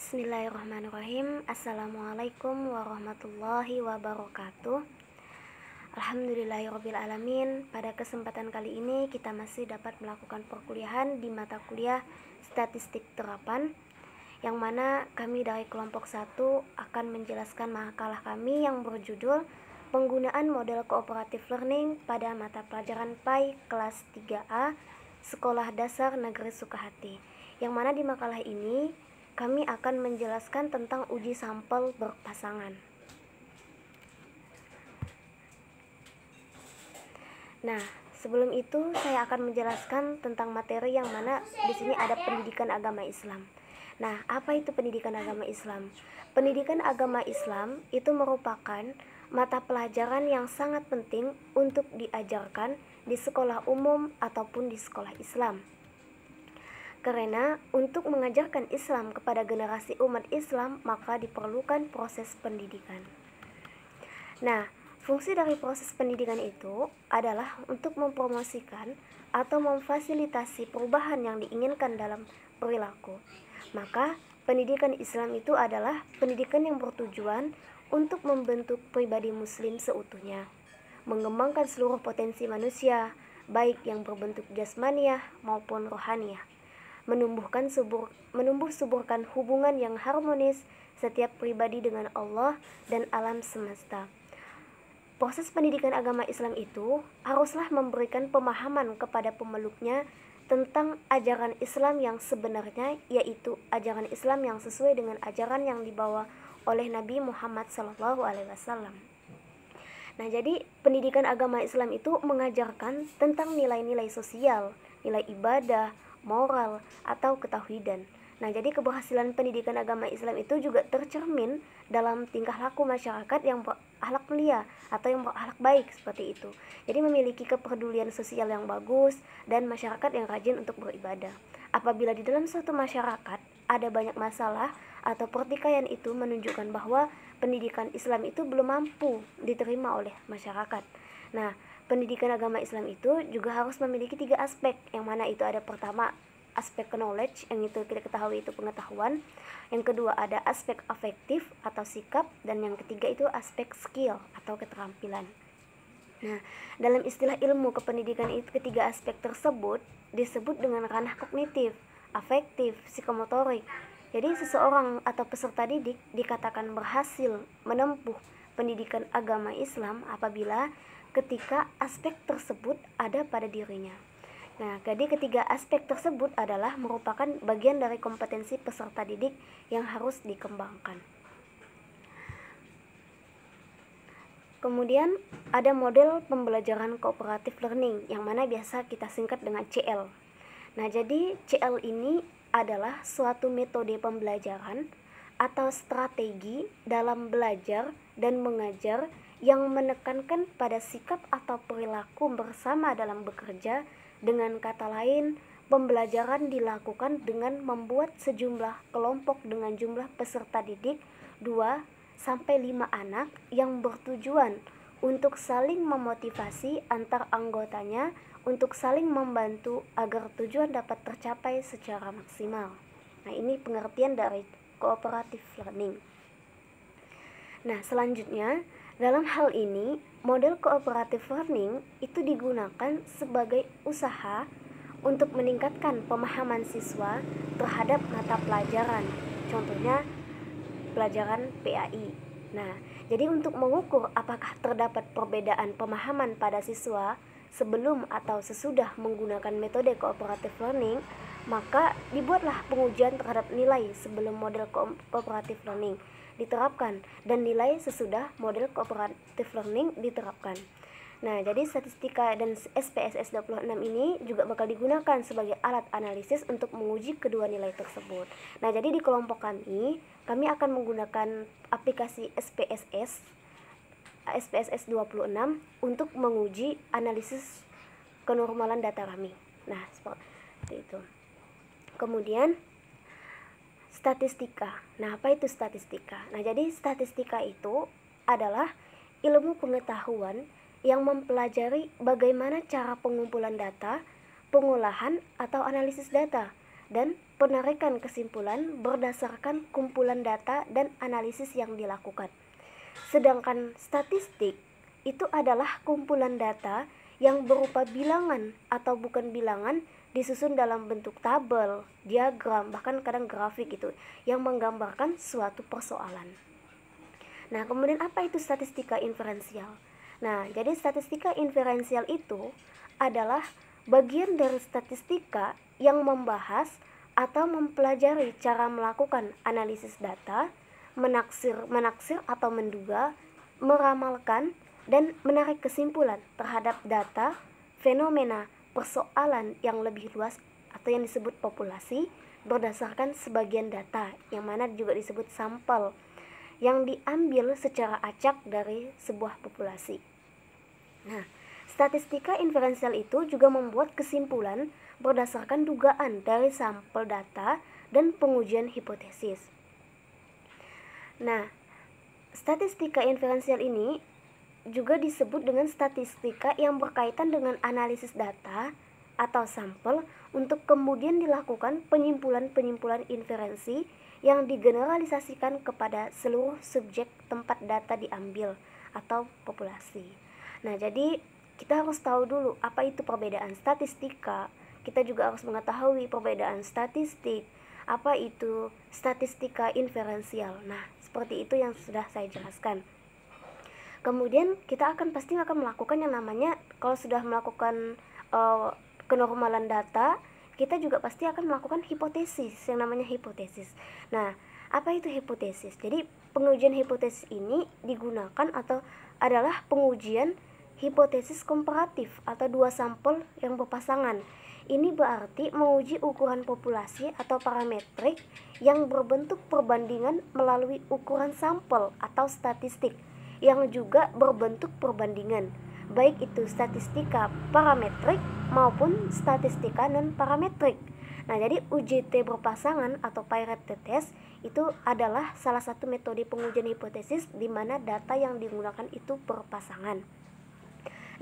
Bismillahirrahmanirrahim. Assalamualaikum warahmatullahi wabarakatuh. Alhamdulillahirrabbilalamin. Pada kesempatan kali ini kita masih dapat melakukan perkuliahan di mata kuliah Statistik Terapan, yang mana kami dari kelompok 1 akan menjelaskan makalah kami yang berjudul Penggunaan Model Cooperative Learning pada mata pelajaran PAI kelas 3A Sekolah Dasar Negeri Sukahati. Yang mana di makalah ini kami akan menjelaskan tentang uji sampel berpasangan. Nah, sebelum itu saya akan menjelaskan tentang materi yang mana di sini ada pendidikan agama Islam. Nah, apa itu pendidikan agama Islam? Pendidikan agama Islam itu merupakan mata pelajaran yang sangat penting untuk diajarkan di sekolah umum ataupun di sekolah Islam. Karena untuk mengajarkan Islam kepada generasi umat Islam, maka diperlukan proses pendidikan. Nah, fungsi dari proses pendidikan itu adalah untuk mempromosikan atau memfasilitasi perubahan yang diinginkan dalam perilaku. Maka, pendidikan Islam itu adalah pendidikan yang bertujuan untuk membentuk pribadi muslim seutuhnya, mengembangkan seluruh potensi manusia, baik yang berbentuk jasmaniah maupun rohaniah, menumbuh suburkan hubungan yang harmonis setiap pribadi dengan Allah dan alam semesta. Proses pendidikan agama Islam itu haruslah memberikan pemahaman kepada pemeluknya tentang ajaran Islam yang sebenarnya, yaitu ajaran Islam yang sesuai dengan ajaran yang dibawa oleh Nabi Muhammad SAW. Nah, jadi pendidikan agama Islam itu mengajarkan tentang nilai-nilai sosial, nilai ibadah, moral, atau ketauhidan. Nah, jadi keberhasilan pendidikan agama Islam itu juga tercermin dalam tingkah laku masyarakat yang berakhlak mulia atau yang berakhlak baik seperti itu. Jadi memiliki kepedulian sosial yang bagus dan masyarakat yang rajin untuk beribadah. Apabila di dalam suatu masyarakat ada banyak masalah atau pertikaian, itu menunjukkan bahwa pendidikan Islam itu belum mampu diterima oleh masyarakat. Nah, pendidikan agama Islam itu juga harus memiliki 3 aspek, yang mana itu ada pertama aspek knowledge, yang itu kita ketahui itu pengetahuan. Yang kedua ada aspek afektif atau sikap, dan yang ketiga itu aspek skill atau keterampilan. Nah, dalam istilah ilmu kependidikan itu ketiga aspek tersebut disebut dengan ranah kognitif, afektif, psikomotorik. Jadi seseorang atau peserta didik dikatakan berhasil menempuh pendidikan agama Islam apabila ketika aspek tersebut ada pada dirinya. Nah, jadi ketiga aspek tersebut adalah merupakan bagian dari kompetensi peserta didik yang harus dikembangkan. Kemudian ada model pembelajaran cooperative learning yang mana biasa kita singkat dengan CL. Nah, jadi CL ini adalah suatu metode pembelajaran atau strategi dalam belajar dan mengajar yang menekankan pada sikap atau perilaku bersama dalam bekerja. Dengan kata lain, pembelajaran dilakukan dengan membuat sejumlah kelompok dengan jumlah peserta didik 2-5 anak yang bertujuan untuk saling memotivasi antar anggotanya untuk saling membantu agar tujuan dapat tercapai secara maksimal. Nah, ini pengertian dari cooperative learning. Nah, selanjutnya dalam hal ini, model cooperative learning itu digunakan sebagai usaha untuk meningkatkan pemahaman siswa terhadap mata pelajaran, contohnya pelajaran PAI. Nah, jadi untuk mengukur apakah terdapat perbedaan pemahaman pada siswa sebelum atau sesudah menggunakan metode cooperative learning, maka dibuatlah pengujian terhadap nilai sebelum model cooperative learning diterapkan dan nilai sesudah model cooperative learning diterapkan. Nah, jadi statistika dan SPSS 26 ini juga bakal digunakan sebagai alat analisis untuk menguji kedua nilai tersebut. Nah, jadi di kelompok kami akan menggunakan aplikasi SPSS 26 untuk menguji analisis kenormalan data kami. Nah, seperti itu. Kemudian statistika. Nah, apa itu statistika? Nah, jadi statistika itu adalah ilmu pengetahuan yang mempelajari bagaimana cara pengumpulan data, pengolahan atau analisis data, dan penarikan kesimpulan berdasarkan kumpulan data dan analisis yang dilakukan. Sedangkan statistik itu adalah kumpulan data yang berupa bilangan atau bukan bilangan disusun dalam bentuk tabel, diagram, bahkan kadang grafik itu yang menggambarkan suatu persoalan. Nah, kemudian apa itu statistika inferensial? Nah, jadi statistika inferensial itu adalah bagian dari statistika yang membahas atau mempelajari cara melakukan analisis data, menaksir atau menduga, meramalkan, dan menarik kesimpulan terhadap data, fenomena, persoalan yang lebih luas atau yang disebut populasi berdasarkan sebagian data yang mana juga disebut sampel yang diambil secara acak dari sebuah populasi. Nah, statistika inferensial itu juga membuat kesimpulan berdasarkan dugaan dari sampel data dan pengujian hipotesis. Nah, statistika inferensial ini juga disebut dengan statistika yang berkaitan dengan analisis data atau sampel untuk kemudian dilakukan penyimpulan-penyimpulan inferensi yang digeneralisasikan kepada seluruh subjek tempat data diambil atau populasi. Nah, jadi kita harus tahu dulu apa itu perbedaan statistika. Kita juga harus mengetahui perbedaan statistik, apa itu statistika inferensial. Nah, seperti itu yang sudah saya jelaskan. Kemudian kita pasti akan melakukan yang namanya, kalau sudah melakukan kenormalan data, kita juga pasti akan melakukan hipotesis, yang namanya hipotesis. Nah, apa itu hipotesis? Jadi pengujian hipotesis ini digunakan atau adalah pengujian hipotesis komparatif atau dua sampel yang berpasangan. Ini berarti menguji ukuran populasi atau parametrik yang berbentuk perbandingan melalui ukuran sampel atau statistik yang juga berbentuk perbandingan, baik itu statistika parametrik maupun statistika non-parametrik. Nah, jadi UJT berpasangan atau Pirate test itu adalah salah satu metode pengujian hipotesis di mana data yang digunakan itu berpasangan.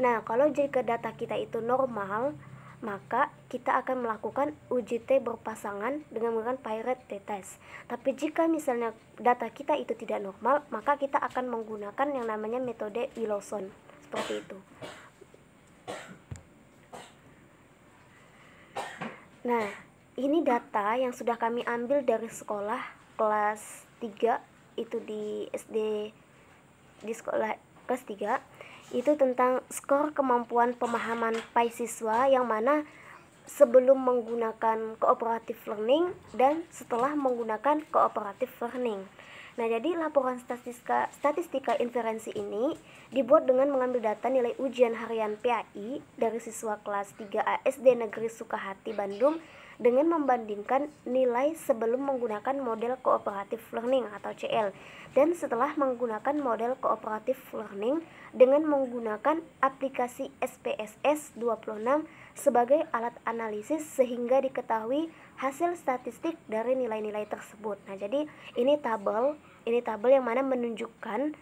Nah, kalau jika data kita itu normal, maka kita akan melakukan UJT berpasangan dengan menggunakan Pirate test. Tapi jika misalnya data kita itu tidak normal, maka kita akan menggunakan yang namanya metode Wilson. Seperti itu. Nah, ini data yang sudah kami ambil dari sekolah kelas 3, itu di SD, di sekolah kelas 3, itu tentang skor kemampuan pemahaman PAI siswa yang mana sebelum menggunakan cooperative learning dan setelah menggunakan cooperative learning. Nah, jadi laporan statistika inferensi ini dibuat dengan mengambil data nilai ujian harian PAI dari siswa kelas 3A SD Negeri Sukahati Bandung dengan membandingkan nilai sebelum menggunakan model cooperative learning atau CL dan setelah menggunakan model cooperative learning dengan menggunakan aplikasi SPSS 26 sebagai alat analisis sehingga diketahui hasil statistik dari nilai-nilai tersebut. Nah, jadi ini tabel yang mana menunjukkan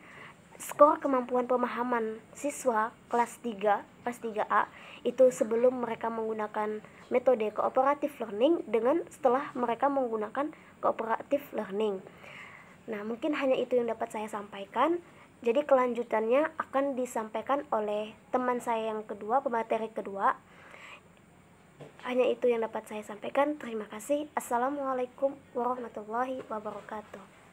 skor kemampuan pemahaman siswa kelas 3A itu sebelum mereka menggunakan metode cooperative learning dengan setelah mereka menggunakan cooperative learning. Nah, mungkin hanya itu yang dapat saya sampaikan. Jadi kelanjutannya akan disampaikan oleh teman saya yang kedua, pemateri kedua. Hanya itu yang dapat saya sampaikan. Terima kasih. Assalamualaikum warahmatullahi wabarakatuh.